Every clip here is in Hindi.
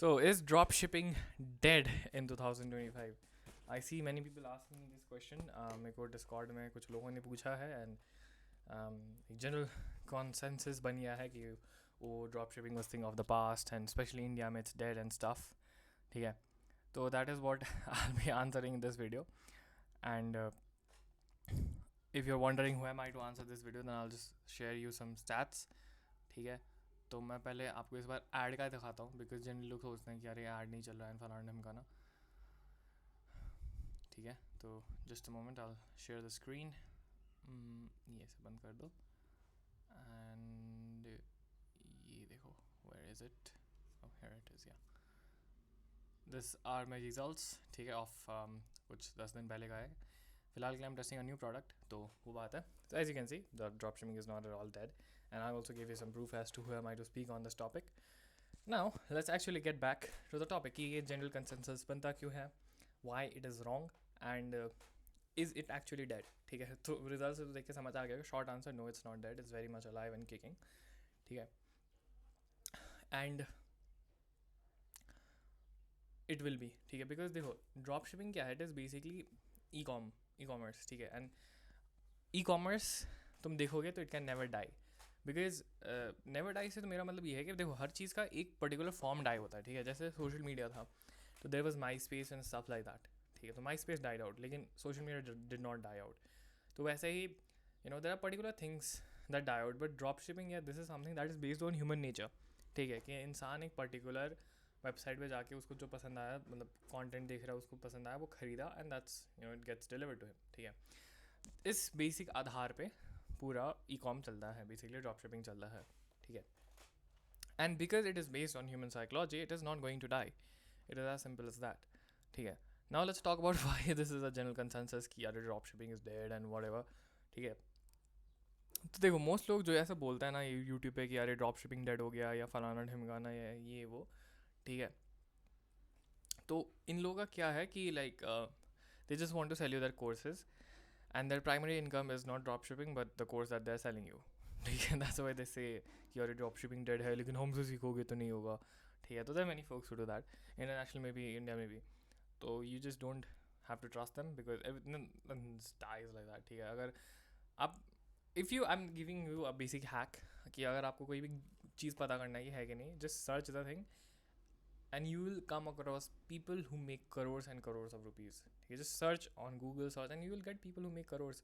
So, is drop shipping dead in 2025? I see many people asking me this question. मेरे को डिस्कॉर्ड में कुछ लोगों ने पूछा है एंड एक जनरल कॉन्सेंसस बन गया है कि वो drop shipping was thing of the past and specially India में इट्स डेड एंड स्टफ. ठीक है, तो that is what I will be answering in this video. And if you're wondering who am I to answer this video, then I'll just share you some stats. ठीक है, तो मैं पहले आपको इस बार ऐड का दिखाता हूँ बिकॉज जनरली लोग सोचते हैं कि अरे ऐड नहीं चल रहा है फलाना ढमकाना. ठीक है, तो just a moment I share the screen. ये से बंद कर दो एंड ये देखो, where is it, here it is. या दिस आर माई रिजल्ट्स. ठीक है, ऑफ कुछ 10 दिन पहले का है. फिलहाल के लिए I'm testing a new product, तो वो बात है. So as you can see, the dropshipping is not at all dead, and I also gave you some proof as to who am I to speak on this topic. Now let's actually get back to the topic कि ये general consensus बनता क्यों है, why it is wrong, and is it actually dead. ठीक है, तो रिजल्ट से तो देख के समझ आ गया. Short answer, no it's not dead, it's very much alive and kicking. ठीक है, एंड इट विल बी. ठीक है, बिकॉज देखो ड्रॉप शिपिंग क्या है, it is basically e commerce. ठीक है, एंड ई कॉमर्स तुम देखोगे तो it can never die. Because never die से तो मेरा मतलब ये है कि देखो हर चीज़ का एक पर्टिकुलर फॉर्म डाई होता है. ठीक है, जैसे सोशल मीडिया था तो there was MySpace and stuff like that. ठीक है, तो माई स्पेस डाइड आउट लेकिन social media did not die out. तो वैसे ही there are particular things that die out, but drop shipping या this is something that is based on human nature. ठीक है, कि इंसान एक पर्टिकुलर वेबसाइट पे जाके उसको जो पसंद आया, मतलब कंटेंट देख रहा है, उसको पसंद आया, वो खरीदा and that's it gets delivered to him. ठीक है, इस बेसिक आधार पे पूरा ई कॉम चलता है, बेसिकली ड्रॉप शिपिंग चलता है. ठीक है, and because it is based on human psychology it is not going to die. It is as simple as that. ठीक है, now let's talk about why this is a general consensus कि यार drop shipping is dead and whatever. ठीक है, तो देखो मोस्ट लोग जो ऐसा बोलता है ना यूट्यूब पे कि यार ड्रॉप शिपिंग डेड हो गया या फलाना ढिमकाना या ये वो. ठीक है, तो इन लोगों का क्या है कि like they just want to sell you their courses and their primary income is not drop shipping but the course that they're selling you. ठीक है, that's why they say कि यार ड्रॉप शिपिंग डेड है लेकिन हमसे सीखोगे तो नहीं होगा. ठीक है, तो there are many folks who do that, international में भी, इंडिया में भी. तो you just don't have to trust them because everything dies like that. ठीक है, अगर आप if you I am giving you a basic hack कि अगर आपको कोई भी चीज़ पता करना है कि नहीं, just search the thing and you will come across people who make crores and crores of rupees. ठीक है, just search on Google search and you will get people who make crores.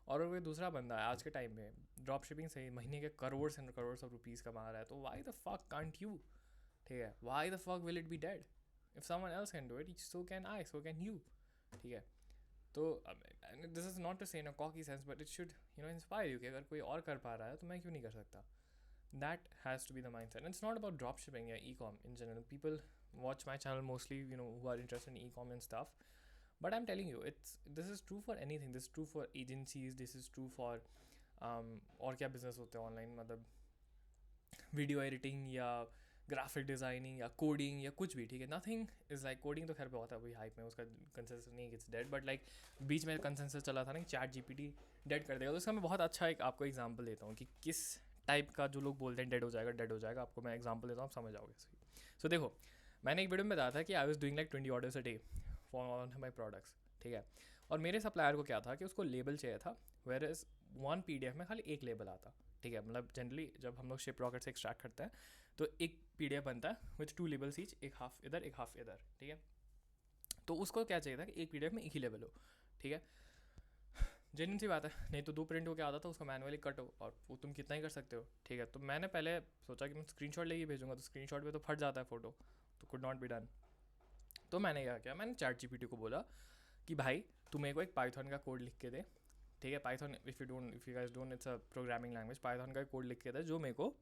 और अगर कोई दूसरा बंदा है आज के टाइम में ड्रॉप शिपिंग से महीने के crores and crores of rupees कमा रहा है, तो why the fuck can't you. ठीक है, why the fuck will it be dead. If someone else can do it so can I, so can you. ठीक है, तो this is not to say in a cocky sense but it should inspire you कि अगर कोई और कर पा रहा है तो मैं क्यों नहीं कर सकता. That has to be the mindset, and it's not about drop shipping or e-com in general. People watch my channel mostly who are interested in e-com and stuff, but I'm telling you this is true for anything. This is true for agencies, this is true for और क्या business होते हैं online, मतलब वीडियो एडिटिंग या ग्राफिक डिज़ाइनिंग या कोडिंग या कुछ भी. ठीक है, नथिंग इज़ लाइक कोडिंग तो खैर बहुत है, वही हाइप में उसका कंसेंसस नहीं इट्स डेड, बट लाइक बीच में कंसेंसस चला था ना चैट जीपीटी डेड कर देगा. तो इसका मैं बहुत अच्छा एक आपको एग्जांपल देता हूँ कि किस टाइप का जो लोग बोलते हैं डेड हो जाएगा. आपको मैं एग्जांपल देता हूँ, आप समझ जाओगे इसकी. सो देखो, मैंने एक वीडियो में बताया था कि I was doing like 20 orders a day for on my products. ठीक है, और मेरे सप्लायर को क्या था कि उसको लेबल चाहिए था, वेयर इज़ वन PDF में खाली एक लेबल आता. ठीक है, मतलब जनरली जब हम लोग शिप रॉकेट से एक्सट्रैक्ट करते हैं तो एक PDF बनता है विथ 2 लेबल्स ईच, एक हाफ इधर एक हाफ इधर. ठीक है, तो उसको क्या चाहिए था कि एक PDF में एक ही लेबल हो. ठीक है, जेन्युइन सी बात है, नहीं तो 2 प्रिंट होकर आता था, उसको मैनुअली कट हो और वो तुम कितना ही कर सकते हो. ठीक है, तो मैंने पहले सोचा कि मैं स्क्रीनशॉट लेके भेजूंगा, तो स्क्रीनशॉट पे तो फट जाता है फोटो, तो कुड नॉट बी डन. तो मैंने क्या किया, मैंने चैट जीपीटी को बोला कि भाई तू मेरे को एक पाइथन का कोड लिख के दे. ठीक है, Python if you guys don't, it's a programming language. Python का कोड लिख के दे जो मेरे को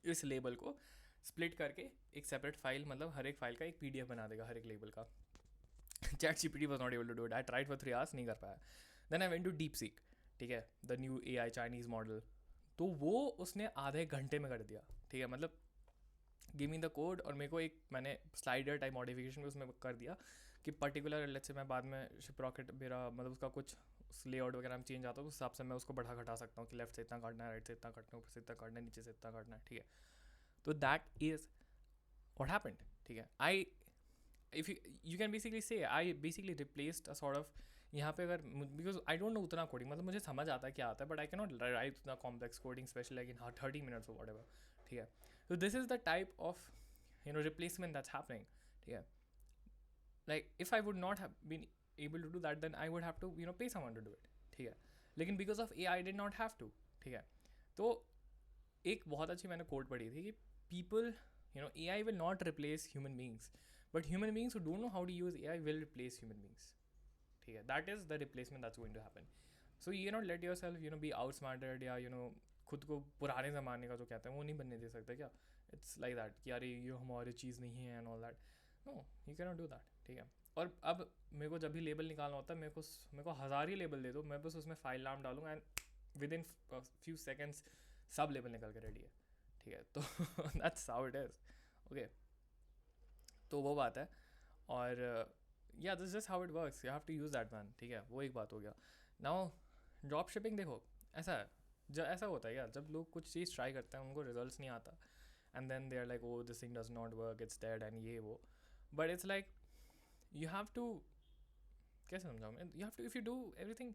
इस लेबल को स्प्लिट करके एक सेपरेट फाइल, मतलब हर एक फाइल का एक PDF बना देगा हर एक लेबल का. ChatGPT was not able to do it. I tried for 3 hours, नहीं कर पाया. Then I went to DeepSeek. ठीक है, the new AI Chinese model, तो वो उसने आधे घंटे में कर दिया. ठीक है, मतलब गिव मी द कोड और मेरे को एक मैंने स्लाइडर टाइप मॉडिफिकेशन भी उसमें कर दिया कि पर्टिकुलर लेट्स से मैं बाद में शिप रॉकेट मेरा मतलब उसका कुछ लेआउट वगैरह में चेंज आता है, उस हिसाब से मैं उसको बढ़ा घटा सकता हूँ कि लेफ्ट से इतना काटना है, राइट से इतना काटना है, ऊपर से इतना काटना है, नीचे से इतना काटना है. ठीक है, तो दैट इज़ व्हाट हैपेंड, ठीक है. I if you can basically say I basically replaced a sort of, यहाँ पे अगर, बिकॉज आई डोंट नो उतना कोडिंग, मतलब मुझे समझ आता है क्या आता है, but I can not write उतना complex coding specially like in 30 minutes और whatever, ठीक है. तो this is the type of replacement that's happening, ठीक है. Like if I would not have been able to do that, then I would have to pay someone to do it, ठीक है. लेकिन because of AI I did not have to, ठीक है. तो एक बहुत अच्छी मैंने कोट पढ़ी थी कि people, AI will not replace human beings, but human beings who don't know how to use AI will replace human beings, ठीक है. That is the replacement that's going to happen. So you cannot let yourself be outsmarted या खुद को पुराने ज़माने का जो कहते हैं वो नहीं बनने दे सकते क्या. इट्स लाइक दैट कि यार ये हमारी चीज़ नहीं है and all that. No, you can not do that, ठीक है. और अब मेरे को जब भी लेबल निकालना होता है, मेरे को 1000 ही लेबल दे दो, मैं बस उसमें फाइल नाम डालूंगा and within few seconds सब लेबल निकल के रेडी है, ठीक है. तो that's how it is, okay. तो वो बात है. और या this just how it works, you have to use that man, ठीक है. वो एक बात हो गया. नाउ ड्रॉप शिपिंग देखो, ऐसा है, जब ऐसा होता है यार, जब लोग कुछ चीज़ ट्राई करते हैं उनको रिजल्ट्स नहीं आता, and then they are like oh this thing does not work, it's dead and ये वो. But it's like you have to, कैसे समझाऊँ मैं, you have to, if you do everything.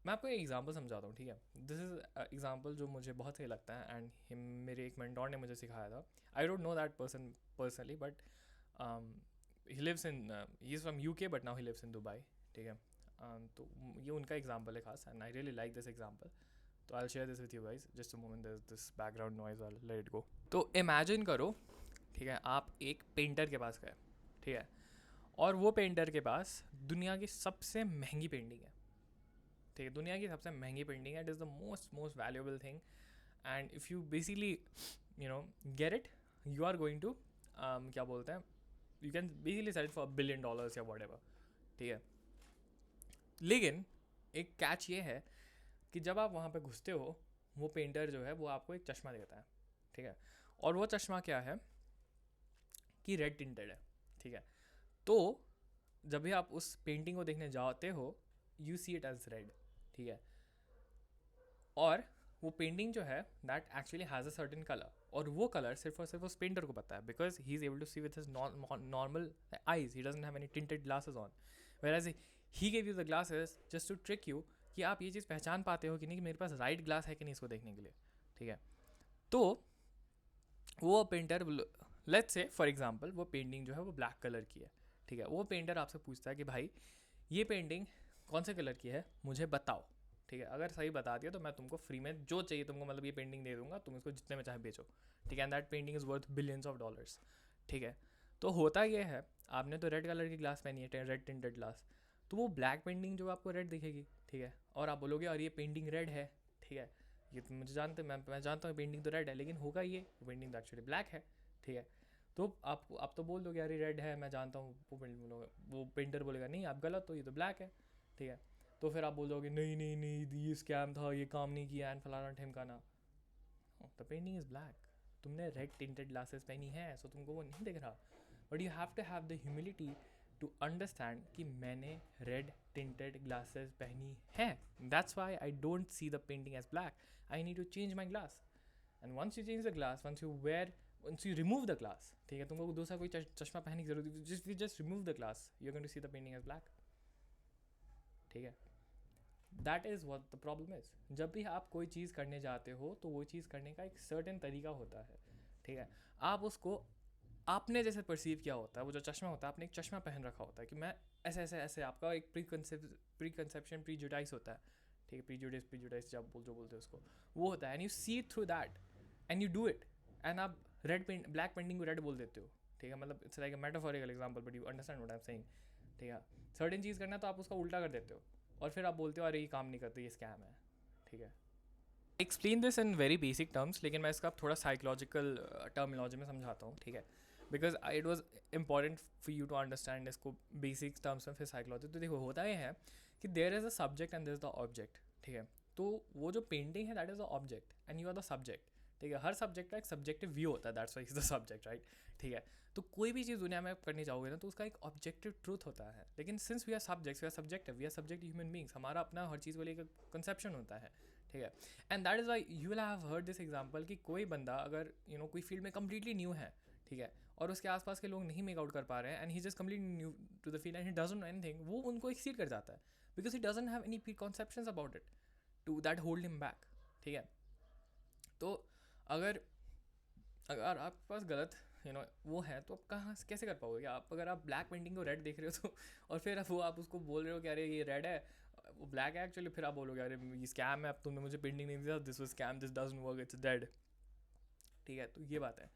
मैं आपको एक एग्जांपल समझाता हूँ, ठीक है. दिस इज़ एग्जांपल जो मुझे बहुत सही लगता है एंड मेरे एक मेंटोर ने मुझे सिखाया था. I don't know that person personally, but he lives in, he is from UK but now he lives in Dubai, ठीक है. तो ये उनका एग्जांपल है खास, and I really like this example. तो I will share this with you guys. Just a moment, there is this background noise, I let it go. तो इमेजिन करो, ठीक है, आप एक पेंटर के पास गए, ठीक है, और वो पेंटर के पास दुनिया की सबसे महंगी पेंटिंग है, ठीक है. दुनिया की सबसे महंगी पेंटिंग है. It is the most valuable thing, and if you basically get it, you are going to क्या बोलते हैं, you can basically sell it for $1 billion या वॉट एवर, ठीक है. लेकिन एक कैच ये है कि जब आप वहाँ पे घुसते हो, वो पेंटर जो है वो आपको एक चश्मा देता है, ठीक है. और वो चश्मा क्या है कि रेड टिंटेड है, ठीक है. तो जब भी आप उस पेंटिंग को देखने जाते हो, you see it as red, ठीक है. और वो पेंटिंग जो है that actually has a certain colour, और वो कलर सिर्फ और सिर्फ उस पेंटर को पता है, because he is able to see with his normal eyes. He doesn't have any tinted glasses on, whereas he give you the glasses just to trick you कि आप ये चीज़ पहचान पाते हो कि नहीं, कि मेरे पास राइट ग्लास है कि नहीं इसको देखने के लिए, ठीक है. तो वो painter, let's say for example वो पेंटिंग जो है वो ब्लैक कलर की है, ठीक है. वो पेंटर आपसे पूछता है कि भाई ये पेंटिंग कौन से कलर की है, मुझे बताओ, ठीक है. अगर सही बता दिया तो मैं तुमको फ्री में जो चाहिए तुमको, मतलब ये पेंटिंग दे दूंगा, तुम इसको जितने में चाहे बेचो, ठीक है. And that painting is worth billions of dollars, ठीक है. तो होता ये है, आपने तो रेड कलर की ग्लास पहनी है, रेड टिंटेड ग्लास, तो वो ब्लैक पेंटिंग जो आपको रेड दिखेगी, ठीक है. और आप बोलोगे और ये पेंटिंग रेड है, ठीक है, ये तो मुझे जानते, मैं जानता हूँ पेंटिंग तो रेड है, लेकिन होगा ये पेंटिंग तो एक्चुअली ब्लैक है, ठीक है. तो आप तो बोल दोगे अरे रेड है, मैं जानता हूँ. वो पेंटर बोलेगा नहीं आप गलत हो, ये तो ब्लैक है, ठीक है. तो फिर आप बोल दोगे नहीं नहीं नहीं ये स्कैम था, ये काम नहीं किया एंड फलाना ठिमकाना. द पेंटिंग इज़ ब्लैक, तुमने रेड टिंटेड ग्लासेस पहनी है, सो तुमको वो नहीं दिख रहा. But you have to have the humility to understand कि मैंने रेड टिंटेड ग्लासेस पहनी है. That's why I don't see the painting as black. I need to change my glass, and once you change the glass, once you remove the glass, ठीक है, तुमको दूसरा कोई चश्मा पहनने की जरूरत नहीं, just remove the glass, you're going to see the painting as black, ठीक है. That is what the problem is. जब भी आप कोई चीज़ करने जाते हो तो वो चीज़ करने का एक सर्टेन तरीका होता है, ठीक है. आप उसको आपने जैसे परसीव किया होता है, वो जो चश्मा होता है, आपने एक चश्मा पहन रखा होता है कि मैं ऐसे ऐसे ऐसे, आपका एक प्री कंसेप्शन प्रीजुडाइस होता है, ठीक है. प्रीजुडाइस जब जो बोलते हैं उसको, वो होता है. And you see through that and you do it, and आप ब्लैक पेंटिंग को रेड बोल देते हो, ठीक है. मतलब it's like a metaphorical example, but you understand what I am saying, ठीक है. सर्टेन चीज़ करना है तो आप उसका उल्टा कर देते हो, और फिर आप बोलते हो अरे ये काम नहीं करते, ये स्कैम है, ठीक है. Explain this in very basic terms, लेकिन मैं इसका थोड़ा साइकोलॉजिकल टर्मिनोलॉजी में समझाता हूँ, ठीक है. Because it was important for you to understand इसको बेसिक टर्म्स में, फिर साइकोलॉजी. तो देखो होता ये है कि there is a subject and there is the object, ठीक है. तो वो जो पेंटिंग है that is the object and you are the subject, ठीक है. हर सब्जेक्ट का एक सब्जेक्टिव व्यू होता है, that's why is the subject, right, ठीक है. तो कोई भी चीज़ दुनिया में आप करने जाओगे ना तो उसका एक ऑब्जेक्टिव ट्रूथ होता है, लेकिन since we are subjects, we are subjective, we are subjective human beings, हमारा अपना हर चीज़ को लेकर कंसेप्शन होता है, ठीक है. And that is why you will have heard this example कि कोई बंदा अगर कोई फील्ड में कम्प्लीटली न्यू है, ठीक है, और उसके आसपास के लोग नहीं मेक आउट कर पा रहे हैं and he just complete new to the field and he doesn't know anything, वो उनको एक्सीड कर जाता है because he doesn't have any preconceptions about it to that hold him back, ठीक है. तो अगर अगर आपके पास गलत वो है तो आप कहाँ कैसे कर पाओगे. आप अगर आप ब्लैक पेंटिंग को रेड देख रहे हो तो और फिर वो आप उसको बोल रहे हो कि अरे ये रेड है, वो ब्लैक है एक्चुअली, फिर आप बोलोगे अरे ये स्कैम है, अब तुमने मुझे पेंटिंग नहीं दिया, this was scam, this doesn't work, it's dead. ठीक है, तो ये बात है.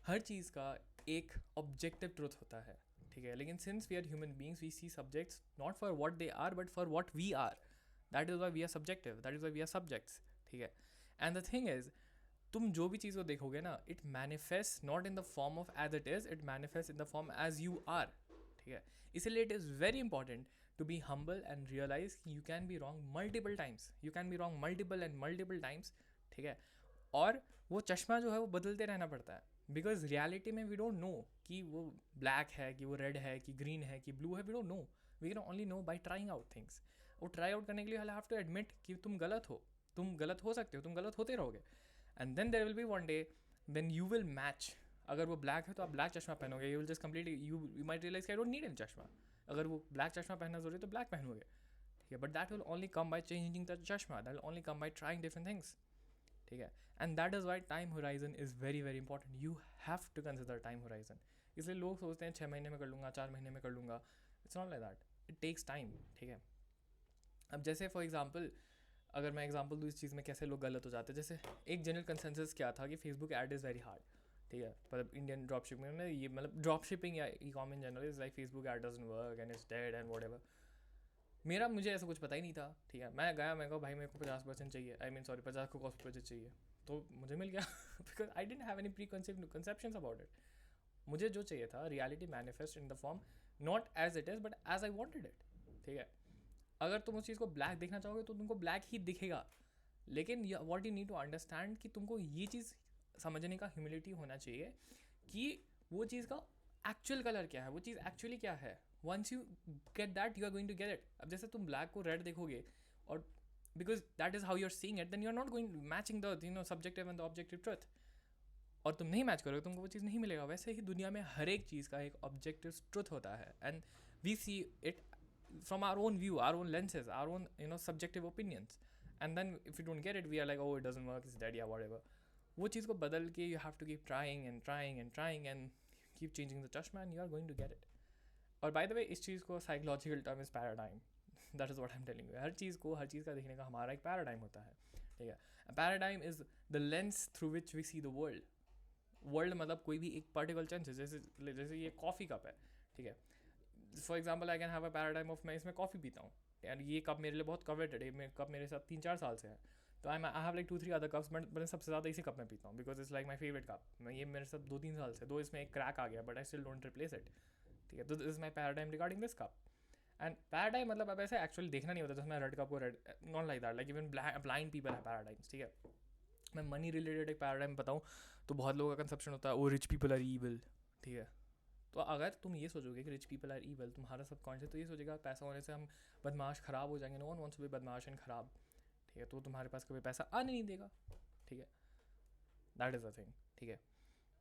हर चीज़ का एक ऑब्जेक्टिव ट्रुथ होता है, ठीक है, लेकिन since we are human beings we see subjects not for what they are but for what we are. That is why we are subjective, that is why we are subjects, ठीक है. एंड द थिंग इज, तुम जो भी चीज़ को देखोगे ना, it manifest not in the form of as it is, it manifest in the form as you are, ठीक है. इसलिए it is very important to be humble and realize you can be wrong multiple times, you can be wrong multiple times, ठीक है. और वो चश्मा जो है वो बदलते रहना पड़ता है बिकॉज रियलिटी में वी डोंट नो कि वो ब्लैक है, कि वो रेड है, कि ग्रीन है, कि ब्लू है. We don't know, we can only know by trying out things. वो ट्राई आउट करने के लिए आई हैव टू एडमिट कि तुम गलत हो, तुम गलत हो सकते हो, तुम गलत होते रहोगे. And then there will be one day then you will match. अगर वो ब्लैक है तो आप ब्लैक चश्मा पहनोगे, you will just completely you might realise I don't need an चश्मा. अगर वो ब्लैक चश्मा पहनना जरूरी है तो ब्लैक पहनोगे, ठीक है. But that will only come by changing the चश्मा, that will only come by trying different things, ठीक है. And that is why time horizon is very very important. You have to consider time horizon. इसलिए लोग सोचते हैं 6 महीने में कर लूँगा, 4 महीने में कर लूँगा. It's not like that, it takes time, ठीक है. अब जैसे फॉर एग्जाम्पल, अगर मैं एग्जाम्पल दूँ इस चीज़ में कैसे लोग गलत हो जाते हैं, जैसे एक जनरल कंसेंसस क्या था कि Facebook ad is very hard, ठीक है. मतलब इंडियन ड्रॉप शिपिंग में ये, मतलब ड्रॉप शिपिंग या e com in general is like Facebook ad doesn't work and it's dead and whatever. मुझे ऐसा कुछ पता ही नहीं था, ठीक है. मैं गया, मैं कहा भाई मेरे को 50% चाहिए, आई मीन सॉरी 50 को कॉस्ट परचेज चाहिए, तो मुझे मिल गया because I didn't have any preconceptions about it. मुझे जो चाहिए था reality manifest in the form not as it is but as I wanted it, ठीक है. अगर तुम उस चीज़ को ब्लैक देखना चाहोगे तो तुमको ब्लैक ही दिखेगा, लेकिन what you need to understand कि तुमको ये चीज़ समझने का ह्यूमिलिटी होना चाहिए कि वो चीज़ का एक्चुअल कलर क्या है, वो चीज़ एक्चुअली क्या है. Once you get that you are going to get it. अब जैसे तुम ब्लैक को रेड देखोगे और because that is how you are seeing it, then you are not going matching the subjective and the objective truth, और तुम नहीं मैच करोगे तुमको वो चीज़ नहीं मिलेगा. वैसे ही दुनिया में हर एक चीज़ का एक ऑब्जेक्टिव ट्रुथ होता है and we see it from our own view, our own lenses, our own subjective opinions. And then if you don't get it, we are like, oh, it doesn't work, it's dead, yeah, whatever. वो चीज़ को बदल के you have to keep trying and keep changing the chashma and you are going to get it. और by the way, इस चीज़ को psychological term is paradigm. That is what I'm telling you. हर चीज़ का देखने का हमारा एक paradigm होता है, ठीक है. Paradigm is the lens through which we see the world. World मतलब कोई भी एक particular chance है, जैसे ये कॉफ़ी कप है, ठीक है. For example I can have a paradigm of मैं इसमें कॉफ़ी पीता हूँ एंड ये कप मेरे लिए बहुत कवेटेड है, ये कप मेरे साथ 3-4 साल से है, तो I have like 2-3 other cups, but मैं सबसे ज़्यादा इसी कप में पीता हूँ because it's like my favourite cup. मैं ये मेरे साथ 2-3 साल से, दो इसमें एक क्रैक आ गया but I still don't replace it, ठीक है. तो this is my paradigm regarding this cup. And paradigm मतलब अब ऐसे एक्चुअली देखना नहीं होता, जैसे मैं रेड कप को red, not like that, like even blind people है पैराडाइम्स, ठीक है. मैं मनी रिलेटेड एक पैराडाइम बताऊँ तो बहुत लोगों का कंसेप्शन होता है वो रिच पीपल आर ईविल, ठीक है. तो अगर तुम ये सोचोगे कि रिच पीपल आर ईवल, तुम्हारा सबकॉन्शियस तो ये सोचेगा पैसा होने से हम बदमाश ख़राब हो जाएंगे. No one wants to be बदमाश एंड ख़राब, ठीक है. तो तुम्हारे पास कभी पैसा आने नहीं देगा, ठीक है. दैट इज़ द थिंग, ठीक है.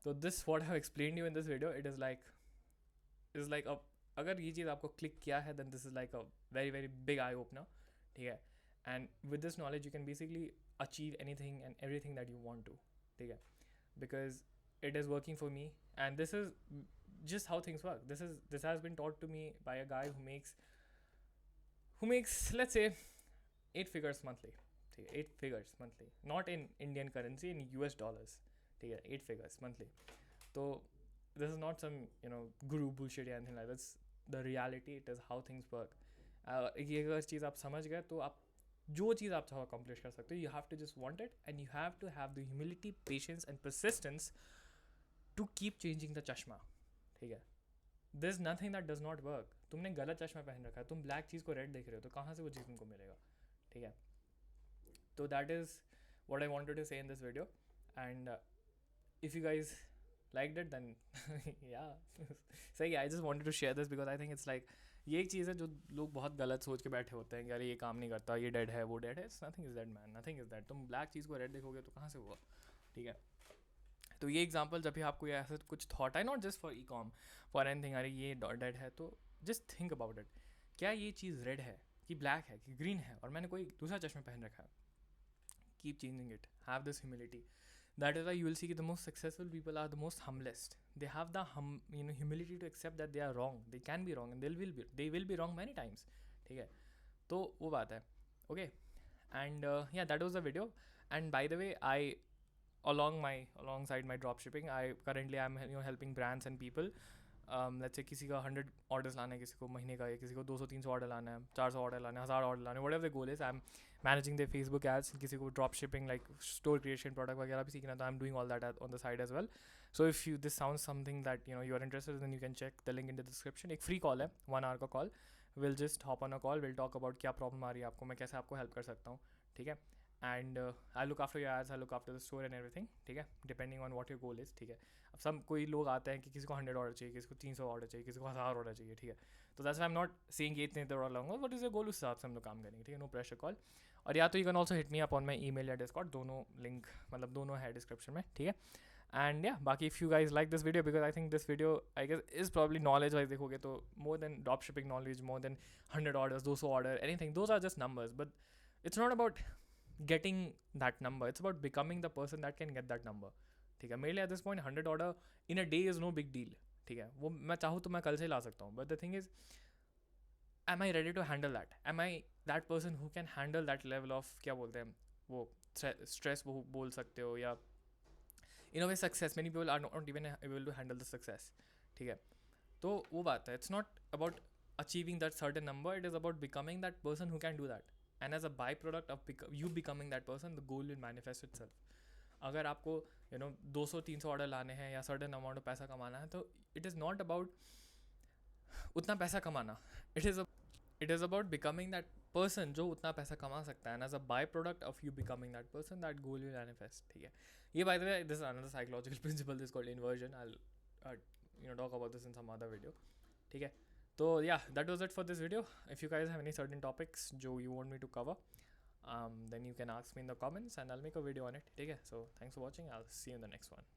तो this what I have explained you in this video, it is like अगर ये चीज़ आपको क्लिक किया है then this is like a very very big eye opener, ठीक है. And with this knowledge you can basically achieve anything and everything that you want to, ठीक है. Because it is working for me and this is just how things work. This has been taught to me by a guy who makes let's say 8 figures monthly, ठीक है. 8 figures monthly, not in Indian currency, in US dollars, ठीक है. 8 figures monthly. तो this is not some guru bullshit or anything like that. That's the reality. It is how things work. ये अगर चीज़ आप समझ गए तो आप जो चीज़ आप चाहो अकम्प्लिश कर सकते हो. You have to just want it and you have to have the humility, patience and persistence to keep changing the चश्मा, ठीक है. There's nothing that does not work. तुमने गलत चश्मा पहन रखा है, तुम ब्लैक चीज़ को रेड देख रहे हो, तो कहाँ से वो चीज़ तुमको मिलेगा, ठीक है. तो that is what I wanted to say in this video and if you guys liked it then yeah सही है. I just wanted to share this because I think it's like ये एक चीज़ है जो लोग बहुत गलत सोच के बैठे होते हैं कि अरे ये काम नहीं करता, ये डेड है, वो डेड है. It's nothing is dead man, nothing is dead. तुम ब्लैक चीज़ को रेड देखोगे तो कहाँ से हुआ, ठीक है. तो ये एग्जांपल जब भी आपको ये ऐसा कुछ थॉट है, not just for e com, for anything, अरे ये डेड है, तो जस्ट थिंक अबाउट इट, क्या ये चीज़ रेड है कि ब्लैक है कि ग्रीन है, और मैंने कोई दूसरा चश्मा पहन रखा है. Keep changing it, have this humility. That is why you will see the most successful people are the most humblest. They have the humility to accept that they are wrong. They can be wrong and they will be wrong many times. ठीक है, तो वो बात है. Okay, and yeah, that was the video. And by the way, alongside my drop shipping, I'm helping brands and people. Let's say किसी का 100 ऑर्डर्स लाना है, किसी को महीने का, या किसी को 200-300 ऑर्डर लाना है, 400 ऑर्डर लाना है, 1000 ऑर्डर लाना है, whatever the goal is. I'm managing their Facebook ads. किसी को drop shipping like store creation, product वगैरह भी सीखना, तो I am doing all that on the side as well. So if you this sound something that you are interested, then you can check the link in the description. एक फ्री कॉल है, 1 आवर का call. Will just hop on a call, will talk about क्या प्रॉब्लम आ रही है आपको, मैं कैसे आपको हेल्प कर सकता हूँ. ठीक है, and I look after your ads, I look after the store and everything. ठीक है, depending on what your goal is. ठीक है, अब सब कोई लोग आते हैं कि किसी को 100 ऑर्डर चाहिए, किसी को 300 ऑर्डर चाहिए, किसी को 1000 ऑर्डर चाहिए. ठीक है, तो that's I am not saying ये इतने ऑर्डर लाऊंगा, व्हाट इज योर गोल, उस हिसाब से हम लोग काम करेंगे. ठीक है, नो प्रेशर कॉल. और या तो you can also hit me up on my email या डिस्कॉर्ड, दोनों लिंक मतलब दोनों है डिस्क्रिप्शन में. ठीक है, एंड या बाकी if you guys like this video, because I think this video I guess is probably knowledge wise देखोगे तो more than drop shipping knowledge, more than 100 orders, 200 order, anything, those are just numbers. But it's not about getting that number, it's about becoming the person that can get that number. ठीक है, मेरे लिए at this point 100 order in a day is no big deal. ठीक है, वो मैं चाहूँ तो मैं कल से ला सकता हूँ, but the thing is, am I ready to handle that? Am I that person who can handle that level of, क्या बोलते हैं वो, stress वो बोल सकते हो, या in a way success. Many people are not even able to handle the success. ठीक है, तो वो बात है, it's not about achieving that certain number, it is about becoming that person who can do that. And as a byproduct of you becoming that person, the goal will manifest itself. अगर आपको 200-300 ऑर्डर लाने हैं या सर्टेन अमाउंट ऑफ पैसा कमाना है, तो इट इज़ नॉट अबाउट उतना पैसा कमाना, it is about becoming that person जो उतना पैसा कमा सकता है. And as a by product of you becoming that person, that goal will manifest. ठीक है, ये by the way this is another psychological principle, this called inversion. I talk about this in some other video. ठीक है, so yeah, that was it for this video. If you guys have any certain topics jo you want me to cover, then you can ask me in the comments and I'll make a video on it. Okay, so thanks for watching, I'll see you in the next one.